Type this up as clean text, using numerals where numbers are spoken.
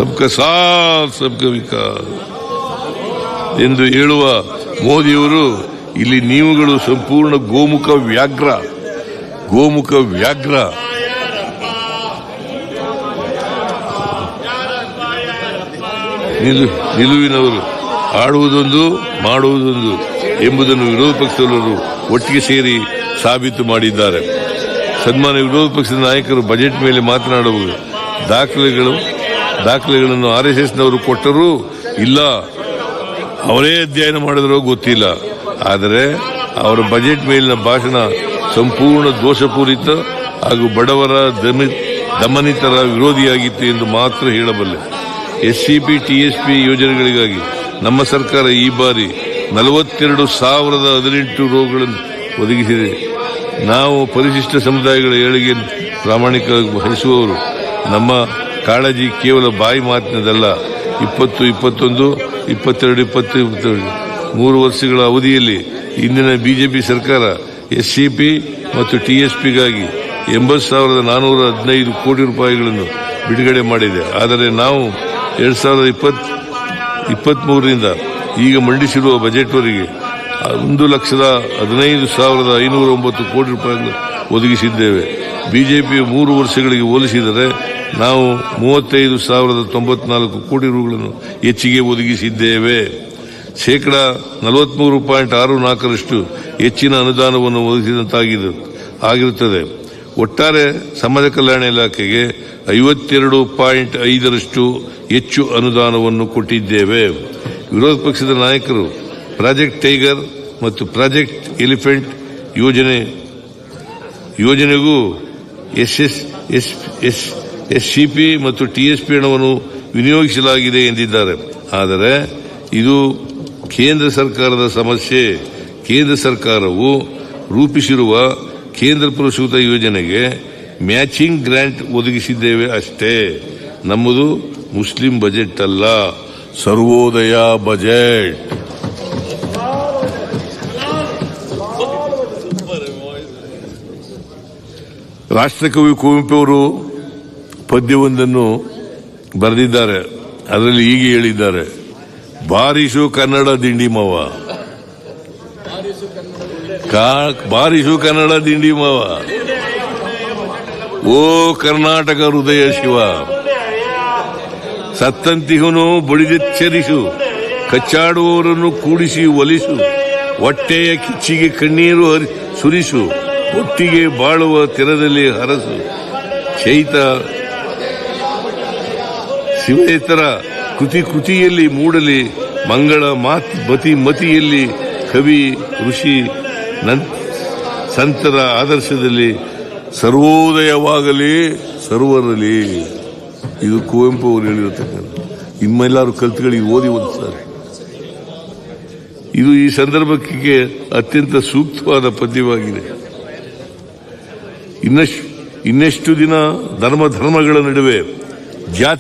ಸಬ್ಕಾ ಸಾಥ್ ಸಬ್ಕಾ ವಿಕಾಸ್ ಎಂದು ಹೇಳುವ ಮೋದಿಯವರು ಇಲ್ಲಿ ನೀವುಗಳು ಸಂಪೂರ್ಣ ಗೋಮುಖ ವ್ಯಾಘ್ರ ನಿಲುವಿನವರು ಆಡುವುದೊಂದು ಮಾಡುವುದೊಂದು ಎಂಬುದನ್ನು ವಿರೋಧ ಪಕ್ಷದವರು ಒಟ್ಟಿಗೆ ಸೇರಿ ಸಾಬೀತು ಮಾಡಿದ್ದಾರೆ. ಸನ್ಮಾನ್ಯ ವಿರೋಧ ಪಕ್ಷದ ನಾಯಕರು ಬಜೆಟ್ ಮೇಲೆ ಮಾತನಾಡುವುದು ದಾಖಲೆಗಳನ್ನು ಆರ್ಎಸ್ಎಸ್ನವರು ಕೊಟ್ಟರೂ ಇಲ್ಲ, ಅವರೇ ಅಧ್ಯಯನ ಮಾಡಿದ್ರೋ ಗೊತ್ತಿಲ್ಲ. ಆದರೆ ಅವರ ಬಜೆಟ್ ಮೇಲಿನ ಭಾಷಣ ಸಂಪೂರ್ಣ ದೋಷಪೂರಿತ ಹಾಗೂ ಬಡವರ ದಮನಿತರ ವಿರೋಧಿಯಾಗಿತ್ತು ಎಂದು ಮಾತ್ರ ಹೇಳಬಲ್ಲೆ. ಎಸ್ಸಿಪಿ ಟಿಎಸ್ಪಿ ಯೋಜನೆಗಳಿಗಾಗಿ ನಮ್ಮ ಸರ್ಕಾರ ಈ ಬಾರಿ 42,018 ರೋಗಳನ್ನು ಒದಗಿಸಿದೆ. ನಾವು ಪರಿಶಿಷ್ಟ ಸಮುದಾಯಗಳ ಏಳಿಗೆ ಪ್ರಾಮಾಣಿಕವಾಗಿ ಬಯಸುವವರು. ನಮ್ಮ ಕಾಳಜಿ ಕೇವಲ ಬಾಯಿ ಮಾತಿನದಲ್ಲ. 20, 21, 22, 23 ವರ್ಷಗಳ ಅವಧಿಯಲ್ಲಿ ಇಂದಿನ ಬಿಜೆಪಿ ಸರ್ಕಾರ ಎಸ್ಸಿಪಿ ಮತ್ತು ಟಿಎಸ್ಪಿಗಾಗಿ 80,415 ಕೋಟಿ ರೂಪಾಯಿಗಳನ್ನು ಬಿಡುಗಡೆ ಮಾಡಿದೆ. ಆದರೆ ನಾವು 2023ರಿಂದ ಈಗ ಮಂಡಿಸಿರುವ ಬಜೆಟ್ವರೆಗೆ 1,15,509 ಕೋಟಿ ರೂಪಾಯಿಗಳು ಒದಗಿಸಿದ್ದೇವೆ. ಬಿಜೆಪಿಯ 3 ವರ್ಷಗಳಿಗೆ ಹೋಲಿಸಿದರೆ ನಾವು 35,094 ಕೋಟಿ ರೂಗಳನ್ನು ಹೆಚ್ಚಿಗೆ ಒದಗಿಸಿದ್ದೇವೆ. ಶೇಕಡಾ 43.64% ಹೆಚ್ಚಿನ ಅನುದಾನವನ್ನು ಒದಗಿಸಿದಂತಾಗಿರುತ್ತದೆ. ಒಟ್ಟಾರೆ ಸಮಾಜ ಕಲ್ಯಾಣ ಇಲಾಖೆಗೆ 52.5% ಹೆಚ್ಚು ಅನುದಾನವನ್ನು ಕೊಟ್ಟಿದ್ದೇವೆ. ವಿರೋಧ ಪಕ್ಷದ ನಾಯಕರು ಪ್ರಾಜೆಕ್ಟ್ ಟೈಗರ್ ಮತ್ತು ಪ್ರಾಜೆಕ್ಟ್ ಎಲಿಫೆಂಟ್ ಯೋಜನೆಗೂ ಎಸ್ಸಿಪಿ ಮತ್ತು ಟಿಎಸ್ಪಿ ಹಣವನ್ನು ವಿನಿಯೋಗಿಸಲಾಗಿದೆ ಎಂದಿದ್ದಾರೆ. ಆದರೆ ಇದು ಕೇಂದ್ರ ಸರ್ಕಾರದ ಸಮಸ್ಯೆ. ಕೇಂದ್ರ ಸರ್ಕಾರವು ರೂಪಿಸಿರುವ ಕೇಂದ್ರ ಪುರಸ್ಕೃತ ಯೋಜನೆಗೆ ಮ್ಯಾಚಿಂಗ್ ಗ್ರಾಂಟ್ ಒದಗಿಸಿದ್ದೇವೆ ಅಷ್ಟೇ. ನಮ್ಮದು ಮುಸ್ಲಿಂ ಬಜೆಟ್ ಅಲ್ಲ, ಸರ್ವೋದಯ ಬಜೆಟ್. ರಾಷ್ಟ್ರಕವಿ ಕುವೆಂಪು ಅವರು ಪದ್ಯವೊಂದನ್ನು ಬರೆದಿದ್ದಾರೆ. ಅದರಲ್ಲಿ ಹೀಗೆ ಹೇಳಿದ್ದಾರೆ: ಬಾರಿಸು ಕನ್ನಡ ದಿಂಡಿ ಮಾವ, ಬಾರಿಸು ಕನ್ನಡ ದಿಂಡಿ ಮಾವ, ಓ ಕರ್ನಾಟಕ ಹೃದಯ ಶಿವ, ಸತ್ತಂತಿಹನು ಬಡಿದೆಚ್ಚರಿಸು, ಕಚ್ಚಾಡುವವರನ್ನು ಕೂಡಿಸಿ ಒಲಿಸು, ಹೊಟ್ಟೆಯ ಕಿಚ್ಚಿಗೆ ಕಣ್ಣೀರು ಸುರಿಸು, ಒಟ್ಟಿಗೆ ಬಾಳುವ ತೆರದಲ್ಲಿ ಹರಸು, ಚೈತ ಶಿವೇತರ ಕೃತಿಯಲ್ಲಿ ಮೂಡಲಿ, ಮಂಗಳ ಮತಿಯಲ್ಲಿ ಕವಿ ಋಷಿ ಸಂತರ ಆದರ್ಶದಲ್ಲಿ ಸರ್ವೋದಯವಾಗಲಿ ಸರ್ವರಲ್ಲಿ. ಇದು ಕುವೆಂಪು ಅವರು ಹೇಳಿರತಕ್ಕಂಥ. ನಿಮ್ಮೆಲ್ಲರೂ ಕಲ್ತುಗಳಿಗೆ ಓದಿ ಓದಿಸ್ತಾರೆ. ಇದು ಈ ಸಂದರ್ಭಕ್ಕೆ ಅತ್ಯಂತ ಸೂಕ್ತವಾದ ಪದ್ಯವಾಗಿದೆ. ಇನ್ನೆಷ್ಟು ದಿನ ಧರ್ಮಗಳ ನಡುವೆ ಜಾತಿ